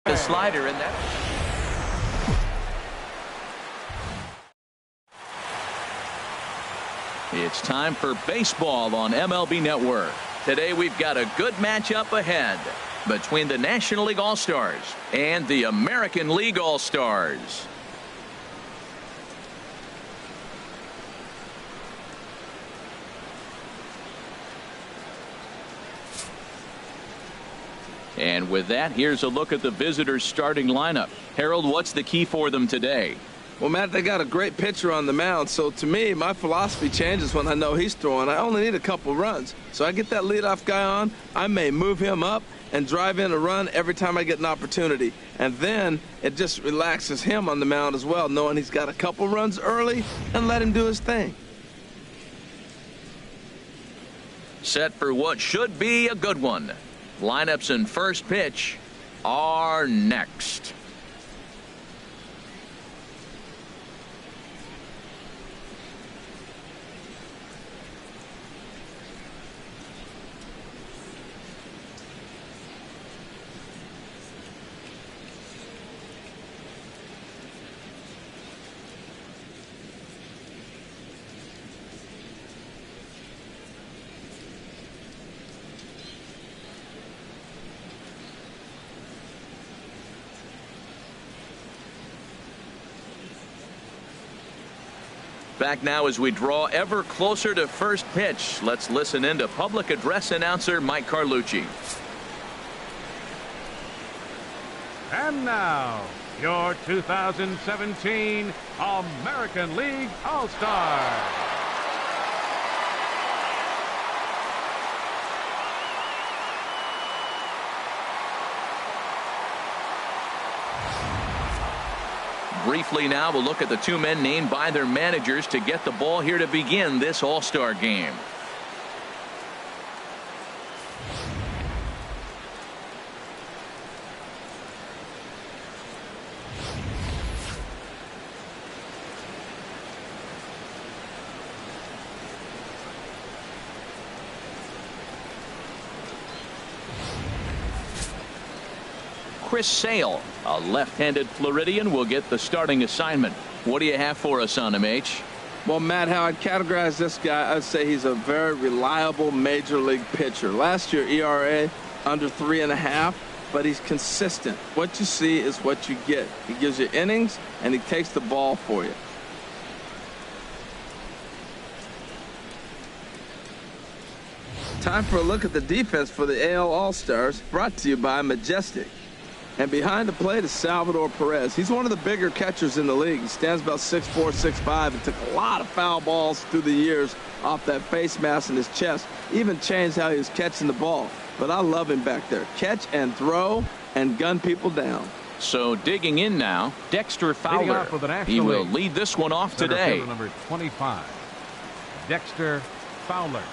The slider in that. It's time for baseball on MLB Network. Today we've got a good matchup ahead between the National League All-Stars and the American League All-Stars. And with that, here's a look at the visitors' starting lineup. Harold, what's the key for them today? Well, Matt, they got a great pitcher on the mound, so to me, my philosophy changes when I know he's throwing. I only need a couple runs. So I get that leadoff guy on, I may move him up and drive in a run every time I get an opportunity. And then it just relaxes him on the mound as well, knowing he's got a couple runs early and let him do his thing. Set for what should be a good one. Lineups and first pitch are next. Back now as we draw ever closer to first pitch. Let's listen in to public address announcer Mike Carlucci. And now, your 2017 American League All-Stars. Briefly now, we'll look at the two men named by their managers to get the ball here to begin this All-Star game. Chris Sale, a left-handed Floridian, will get the starting assignment. What do you have for us on him, H? Well, Matt, how I'd categorize this guy, I'd say he's a very reliable major league pitcher. Last year, ERA under 3.5, but he's consistent. What you see is what you get. He gives you innings, and he takes the ball for you. Time for a look at the defense for the AL All-Stars, brought to you by Majestic. And behind the plate is Salvador Perez. He's one of the bigger catchers in the league. He stands about 6'4", 6'5", and took a lot of foul balls through the years off that face mask in his chest. Even changed how he was catching the ball. But I love him back there. Catch and throw and gun people down. So digging in now, Dexter Fowler. He will lead this one off today. Number 25, Dexter Fowler.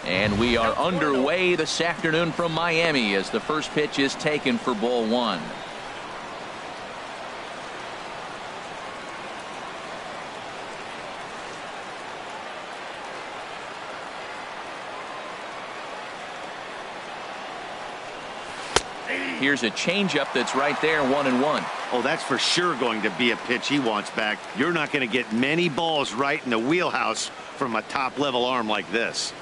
And we are underway this afternoon from Miami as the first pitch is taken for ball one. Here's a changeup that's right there, 1-1. Oh, that's for sure going to be a pitch he wants back. You're not going to get many balls right in the wheelhouse from a top-level arm like this.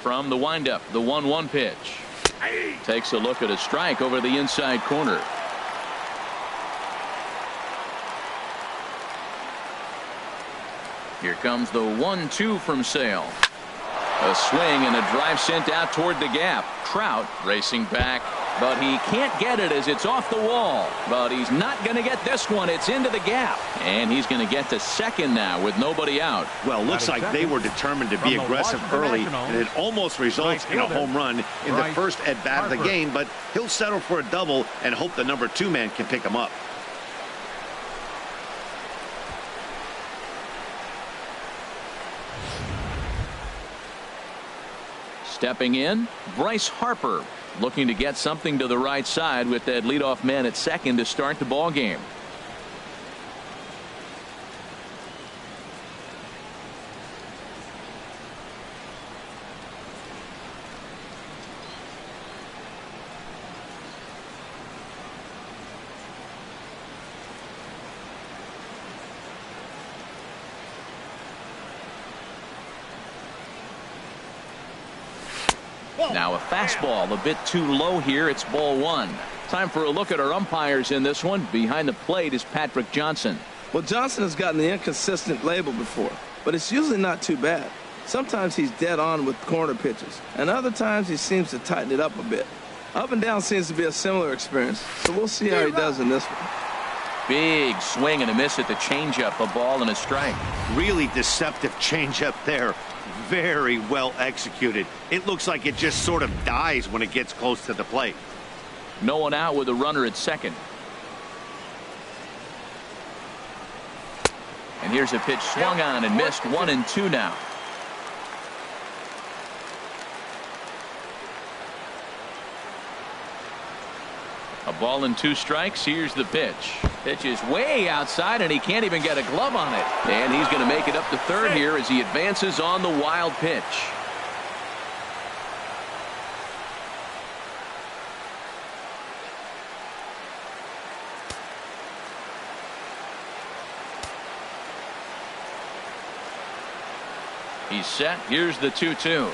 From the windup, the 1-1 pitch. Takes a look at a strike over the inside corner. Here comes the 1-2 from Sale. A swing and a drive sent out toward the gap. Trout racing back, but he can't get it as it's off the wall. But he's not going to get this one. It's into the gap. And he's going to get to second now with nobody out. Well, looks like they were determined to be aggressive early, and it almost results in a home run in the first at-bat of the game. But he'll settle for a double and hope the number 2 man can pick him up. Stepping in, Bryce Harper, looking to get something to the right side with that leadoff man at second to start the ball game. Now a fastball a bit too low here. It's ball one. Time for a look at our umpires in this one. Behind the plate is Patrick Johnson. Well, Johnson has gotten the inconsistent label before, but it's usually not too bad. Sometimes he's dead on with corner pitches, and other times he seems to tighten it up a bit. Up and down seems to be a similar experience, so we'll see how he does in this one. Big swing and a miss at the changeup. A ball and a strike. Really deceptive changeup there. Very well executed. It looks like it just sort of dies when it gets close to the plate. No one out with a runner at second. And here's a pitch swung on and missed. 1-2 now. A ball and 2 strikes. Here's the pitch. Pitch is way outside, and he can't even get a glove on it. And he's going to make it up to third here as he advances on the wild pitch. He's set. Here's the 2-2.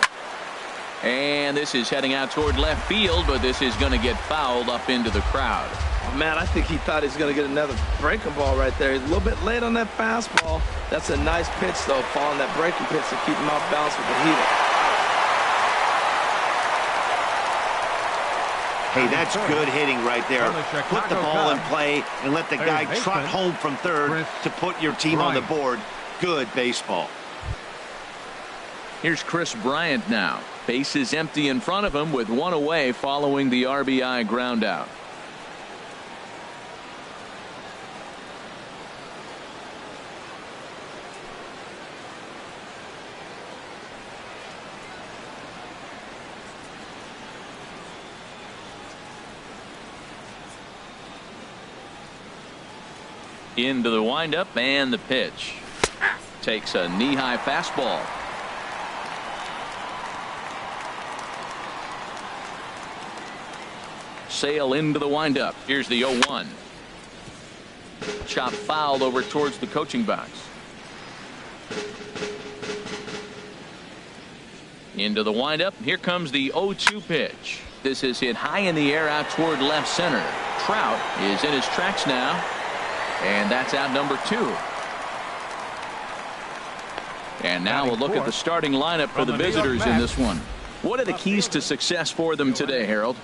And this is heading out toward left field, but this is going to get fouled up into the crowd. Oh, man, I think he thought he was going to get another breaking ball right there. He's a little bit late on that fastball. That's a nice pitch, though, following that breaking pitch to keep him off balance with the heater. Hey, that's good hitting right there. Put the ball in play and let the guy trot home from third to put your team on the board. Good baseball. Here's Chris Bryant now. Base is empty in front of him with one away following the RBI ground out. Into the windup and the pitch. Takes a knee-high fastball. Sale into the windup. Here's the 0-1. Chop fouled over towards the coaching box. Into the windup. Here comes the 0-2 pitch. This is hit high in the air out toward left center. Trout is in his tracks now. And that's out number 2. And now we'll look at the starting lineup for the visitors in this one. What are the keys to success for them today, Harold?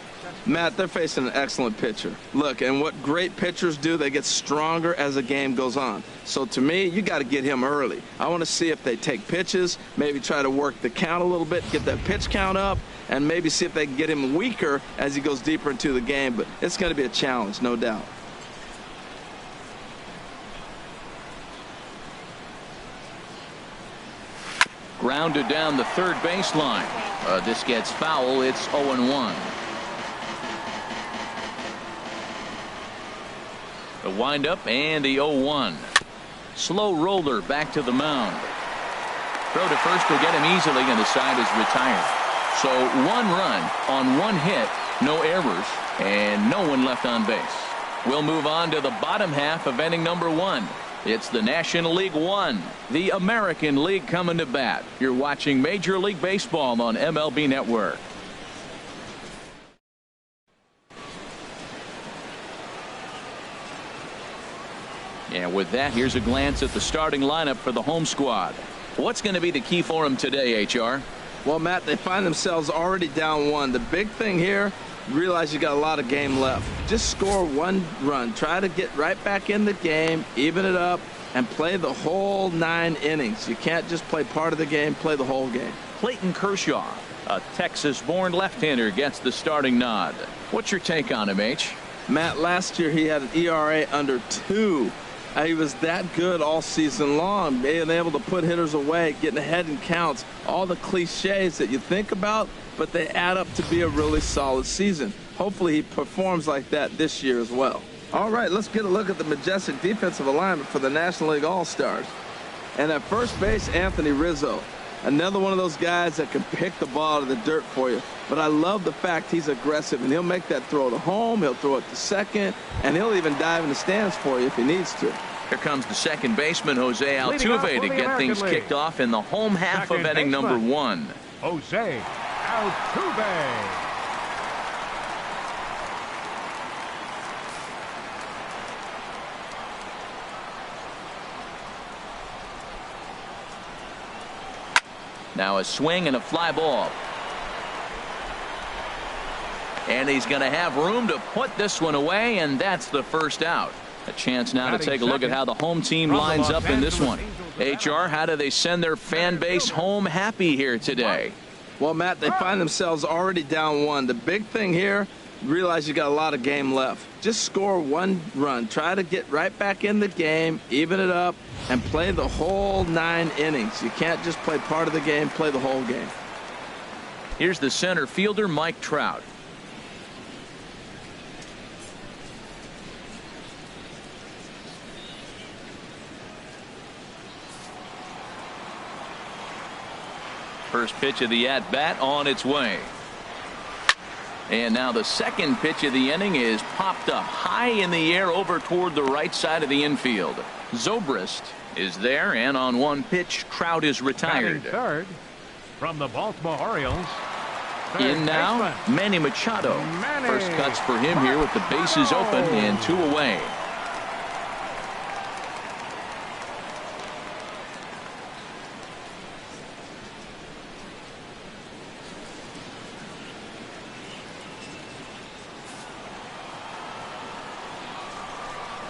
Matt, they're facing an excellent pitcher. Look, and what great pitchers do, they get stronger as the game goes on. So to me, you got to get him early. I want to see if they take pitches, maybe try to work the count a little bit, get that pitch count up, and maybe see if they can get him weaker as he goes deeper into the game. But it's going to be a challenge, no doubt. Grounded down the third baseline. This gets foul. It's 0-1. The windup and the 0-1. Slow roller back to the mound. Throw to first will get him easily, and the side is retired. So 1 run on 1 hit, no errors, and no one left on base. We'll move on to the bottom half of inning number 1. It's the National League 1, the American League coming to bat. You're watching Major League Baseball on MLB Network. And with that, here's a glance at the starting lineup for the home squad. What's going to be the key for them today, HR? Well, Matt, they find themselves already down 1. The big thing here, realize you got a lot of game left. Just score 1 run. Try to get right back in the game, even it up, and play the whole 9 innings. You can't just play part of the game, play the whole game. Clayton Kershaw, a Texas-born left-hander, gets the starting nod. What's your take on him, H? Matt, last year he had an ERA under 2. He was that good all season long, being able to put hitters away, getting ahead in counts, all the cliches that you think about, but they add up to be a really solid season. Hopefully he performs like that this year as well. All right, let's get a look at the majestic defensive alignment for the National League All-Stars. And at first base, Anthony Rizzo. Another one of those guys that can pick the ball out of the dirt for you. But I love the fact he's aggressive, and he'll make that throw to home, he'll throw it to second, and he'll even dive in the stands for you if he needs to. Here comes the second baseman, Jose Altuve, to get things kicked off in the home half of inning number 1. Jose Altuve. Now a swing and a fly ball. And he's going to have room to put this one away, and that's the first out. A chance now to take a look at how the home team lines up in this one. HR, how do they send their fan base home happy here today? Well, Matt, they find themselves already down one. The big thing here, realize you got a lot of game left. Just score one run. Try to get right back in the game, even it up, and play the whole 9 innings. You can't just play part of the game, play the whole game. Here's the center fielder, Mike Trout. First pitch of the at-bat on its way. And now the second pitch of the inning is popped up high in the air over toward the right side of the infield. Zobrist is there, and on one pitch, Trout is retired. Batting third from the Baltimore Orioles. In now, Manny Machado. First cuts for him here with the bases open and 2 away.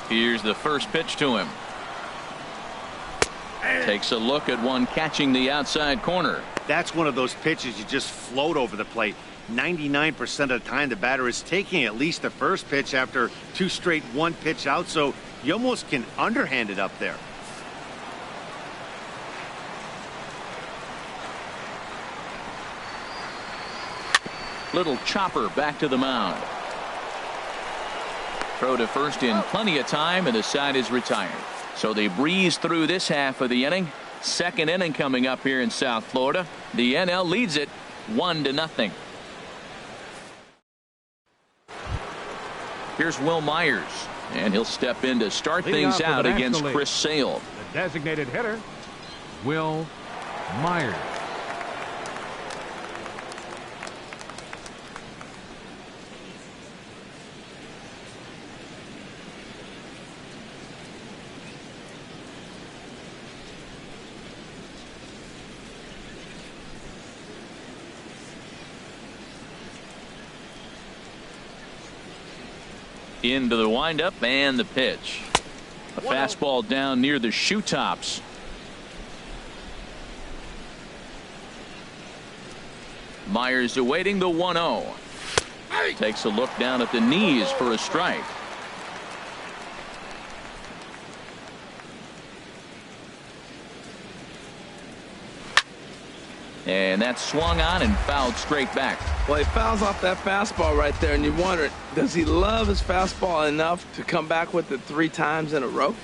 Here's the first pitch to him. Takes a look at one catching the outside corner. That's one of those pitches you just float over the plate. 99% of the time the batter is taking at least the first pitch after 2 straight 1-pitch out, so you almost can underhand it up there. Little chopper back to the mound. Throw to first in plenty of time, and the side is retired. So they breeze through this half of the inning. Second inning coming up here in South Florida. The NL leads it 1-0. Here's Will Myers, and he'll step in to start things out against Chris Sale. The designated hitter, Will Myers. Into the windup and the pitch. A fastball down near the shoe tops. Myers awaiting the 1-0. Takes a look down at the knees for a strike. And that's swung on and fouled straight back. Well, he fouls off that fastball right there, and you wonder, does he love his fastball enough to come back with it 3 times in a row?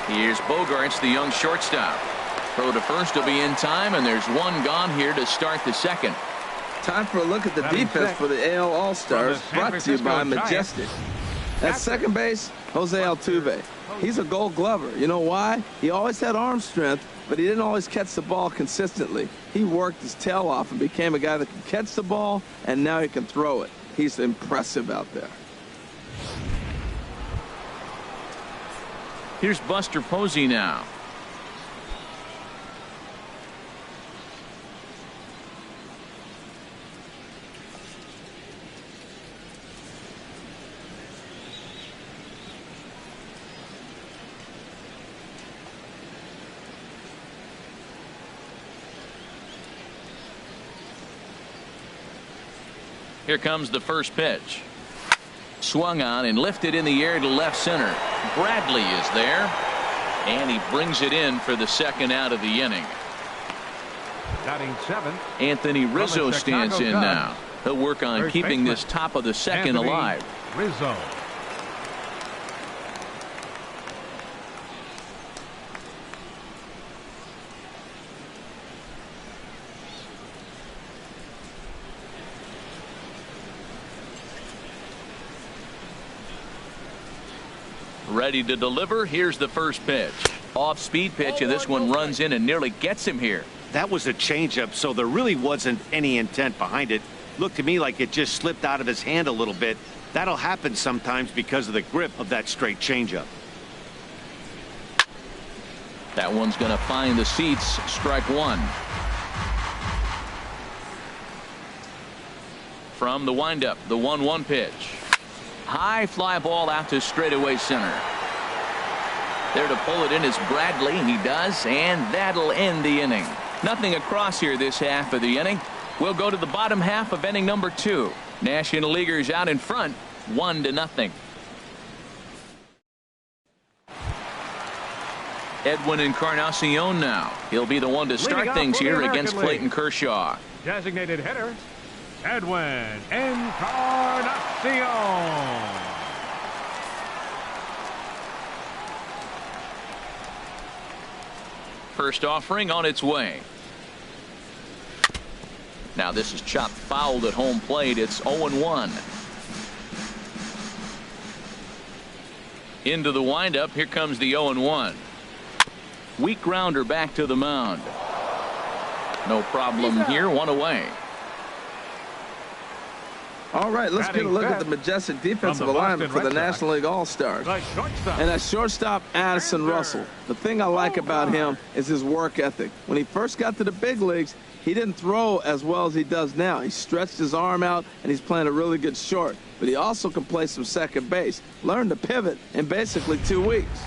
Here's Bogarts, the young shortstop. Throw to first will be in time, and there's one gone here to start the second. Time for a look at the defense for the AL All-Stars, brought to you by Majestic. At second base, Jose Altuve. He's a Gold Glover. You know why? He always had arm strength, but he didn't always catch the ball consistently. He worked his tail off and became a guy that can catch the ball, and now he can throw it. He's impressive out there. Here's Buster Posey now. Here comes the first pitch. Swung on and lifted in the air to left center. Bradley is there, and he brings it in for the second out of the inning. Batting 7th. Anthony Rizzo stands in now. He'll work on keeping this top of the second alive. Rizzo. Ready to deliver. Here's the first pitch. Off speed pitch, and this one runs in and nearly gets him here. That was a changeup, so there really wasn't any intent behind it. Looked to me like it just slipped out of his hand a little bit. That'll happen sometimes because of the grip of that straight changeup. That one's going to find the seats. Strike one. From the windup, the 1-1 pitch. High fly ball out to straightaway center. There to pull it in is Bradley. He does, and that'll end the inning. Nothing across here this half of the inning. We'll go to the bottom half of inning number 2. National Leaguers out in front, 1-0. Edwin Encarnacion now. He'll be the one to start things here against Clayton Kershaw. Designated hitter, Edwin Encarnacion. First offering on its way. Now this is chopped fouled at home plate. It's 0-1. Into the windup. Here comes the 0-1. Weak grounder back to the mound. No problem here. One away. All right, let's get a look at the majestic defensive alignment for the National League All-Stars. And at shortstop, Addison Russell. The thing I like about him is his work ethic. When he first got to the big leagues, he didn't throw as well as he does now. He stretched his arm out, and he's playing a really good short. But he also can play some second base. Learned to pivot in basically 2 weeks.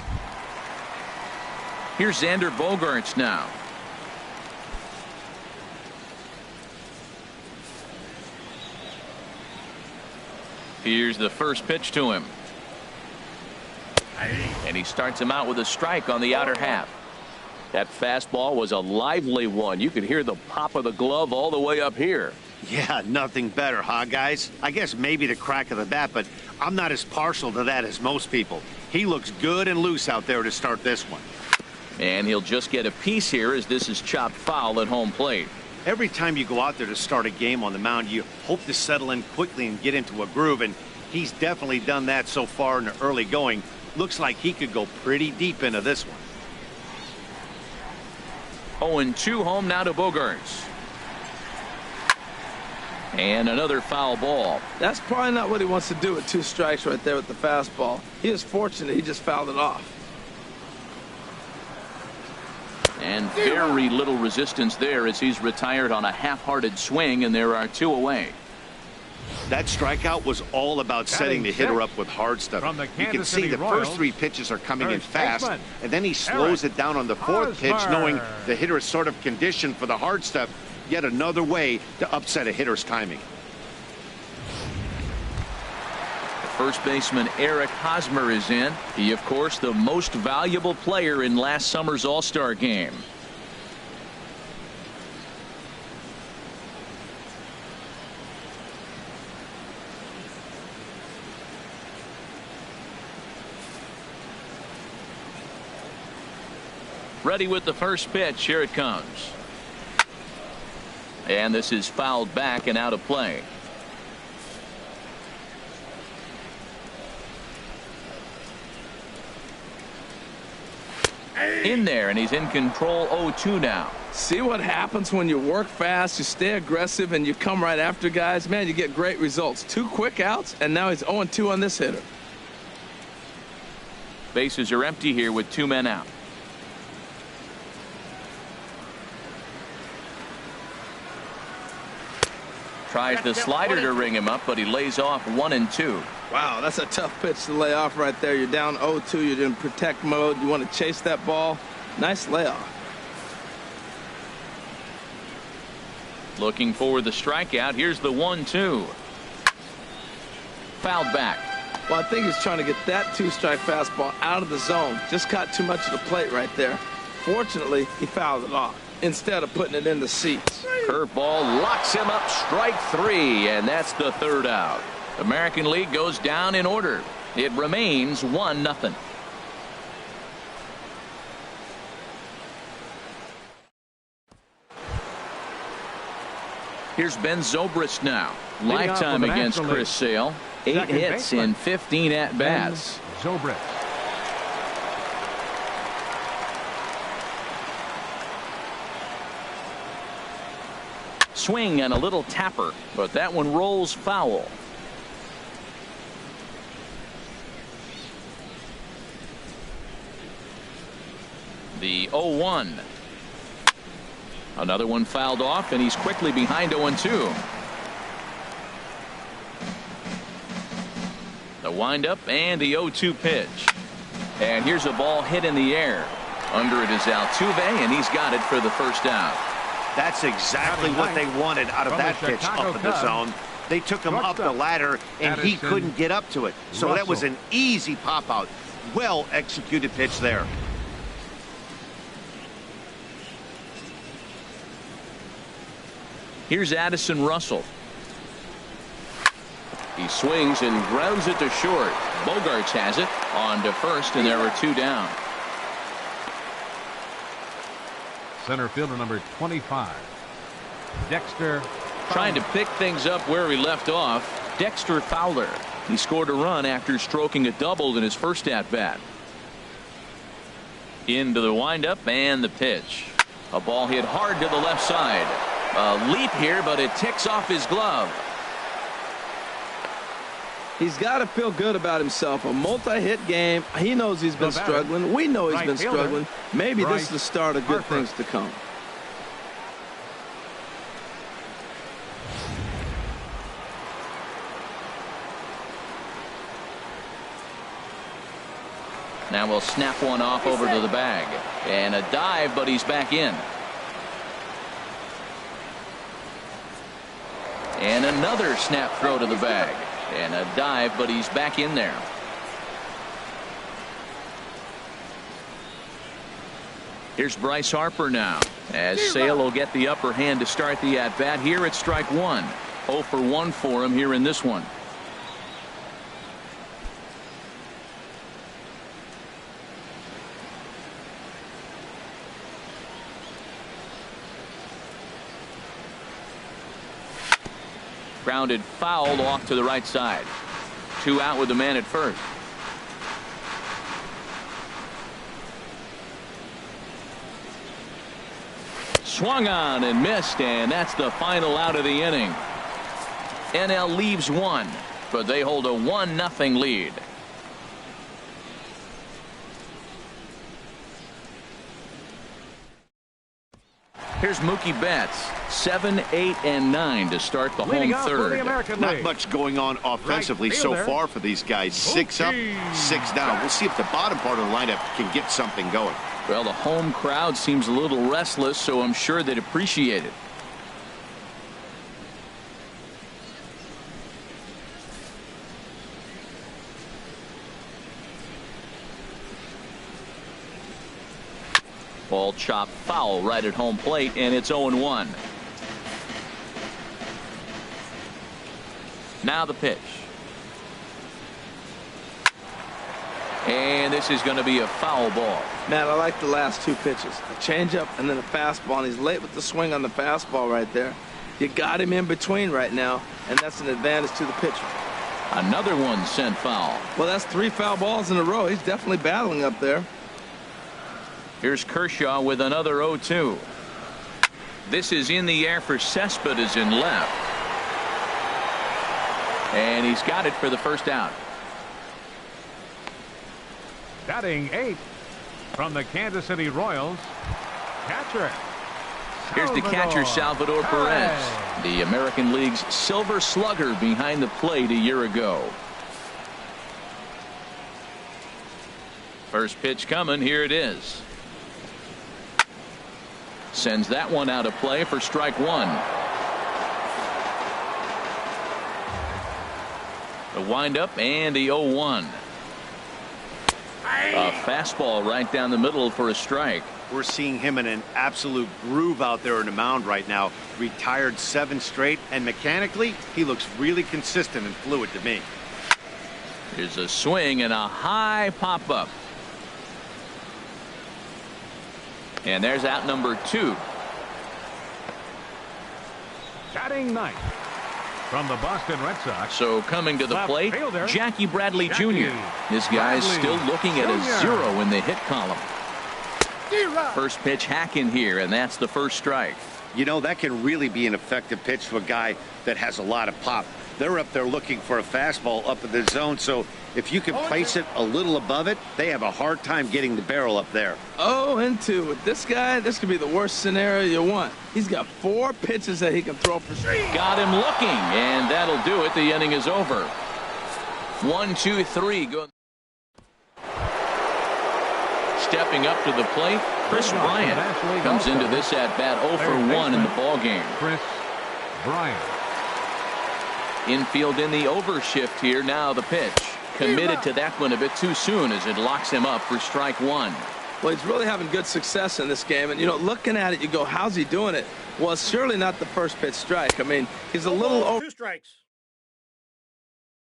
Here's Xander Bogaerts now. Here's the first pitch to him. And he starts him out with a strike on the outer half. That fastball was a lively one. You could hear the pop of the glove all the way up here. Yeah, nothing better, huh, guys? I guess maybe the crack of the bat, but I'm not as partial to that as most people. He looks good and loose out there to start this one. And he'll just get a piece here as this is chopped foul at home plate. Every time you go out there to start a game on the mound, you hope to settle in quickly and get into a groove, and he's definitely done that so far in the early going. Looks like he could go pretty deep into this one. 0-2 home now to Bogaerts. And another foul ball. That's probably not what he wants to do with 2 strikes right there with the fastball. He is fortunate he just fouled it off. And very little resistance there as he's retired on a half-hearted swing, and there are 2 away. That strikeout was all about setting the hitter up with hard stuff. You can see the first 3 pitches are coming in fast, and then he slows it down on the 4th pitch, knowing the hitter is sort of conditioned for the hard stuff. Yet another way to upset a hitter's timing. First baseman Eric Hosmer is in. He, of course, the most valuable player in last summer's All-Star game. Ready with the first pitch. Here it comes. And this is fouled back and out of play. In there, and he's in control. 0-2 now. See what happens when you work fast, you stay aggressive, and you come right after guys? Man, you get great results. 2 quick outs, and now he's 0-2 on this hitter. Bases are empty here with 2 men out. Tries the slider to ring him up, but he lays off 1-2. Wow, that's a tough pitch to lay off right there. You're down 0-2. You're in protect mode. You want to chase that ball. Nice layoff. Looking for the strikeout. Here's the 1-2. Fouled back. Well, I think he's trying to get that 2-strike fastball out of the zone. Just caught too much of the plate right there. Fortunately, he fouled it off instead of putting it in the seats. Curveball locks him up. Strike 3, and that's the 3rd out. American League goes down in order. It remains 1-0. Here's Ben Zobrist now. Lifetime against Chris Sale. 8 hits in 15 at-bats. Zobrist. Swing and a little tapper, but that one rolls foul. The 0-1. Another one fouled off, and he's quickly behind 0-2. The windup and the 0-2 pitch. And here's a ball hit in the air. Under it is Altuve, and he's got it for the first out. That's exactly what they wanted out of that pitch up in the zone. They took him up the ladder, and he couldn't get up to it. So that was an easy pop-out. Well executed pitch there. Here's Addison Russell. He swings and grounds it to short. Bogarts has it on to first, and there are 2 down. Center fielder number 25, Dexter. Trying to pick things up where he left off, Dexter Fowler. He scored a run after stroking a double in his first at-bat. Into the windup and the pitch. A ball hit hard to the left side. A leap here, but it ticks off his glove. He's got to feel good about himself. A multi-hit game. He knows he's been struggling. We know he's been struggling. Maybe this is the start of good things to come. Now we'll snap one off over to the bag. And a dive, but he's back in. And another snap throw to the bag. And a dive, but he's back in there. Here's Bryce Harper now, as Sale will get the upper hand to start the at-bat. Here it's strike 1. 0 for 1 for him here in this one. Grounded foul off to the right side. 2 out with the man at first. Swung on and missed, and that's the final out of the inning. NL leaves 1, but they hold a 1-0 lead. Here's Mookie Betts, 7, 8, and 9 to start the home third. Not much going on offensively so far for these guys. 6 up, 6 down. We'll see if the bottom part of the lineup can get something going. Well, the home crowd seems a little restless, so I'm sure they'd appreciate it. Ball chopped foul right at home plate, and it's 0-1. Now the pitch. And this is going to be a foul ball. Matt, I like the last 2 pitches. A changeup and then a fastball, and he's late with the swing on the fastball right there. You got him in between right now, and that's an advantage to the pitcher. Another one sent foul. Well, that's 3 foul balls in a row. He's definitely battling up there. Here's Kershaw with another 0-2. This is in the air for Cespedes in left. And he's got it for the first out. Batting 8 from the Kansas City Royals, catcher. Here's the catcher, Salvador Perez, the American League's Silver Slugger behind the plate a year ago. First pitch coming. Here it is. Sends that one out of play for strike 1. The windup and the 0-1. A fastball right down the middle for a strike. We're seeing him in an absolute groove out there on the mound right now. Retired 7 straight, and mechanically, he looks really consistent and fluid to me. Here's a swing and a high pop-up. And there's out number 2. Batting 9th from the Boston Red Sox. So coming to the plate, Jackie Bradley Jr. This guy's still looking at a 0 in the hit column. First pitch hacking here, and that's the first strike. You know, that can really be an effective pitch to a guy that has a lot of pop. They're up there looking for a fastball up in the zone, so if you can place it a little above it, they have a hard time getting the barrel up there. 0-2 with this guy. This could be the worst scenario you want. He's got 4 pitches that he can throw for strike. Got him looking, and that'll do it. The inning is over. 1, 2, 3. Go. Stepping up to the plate, Chris Bryant comes into this at-bat 0 for 1 in the ballgame. Chris Bryant. Infield in the overshift here. Now the pitch. Committed to that one a bit too soon as it locks him up for strike 1. Well, he's really having good success in this game. And, you know, looking at it, you go, how's he doing it? Well, it's surely not the first pitch strike. I mean, he's a little over. 2 strikes.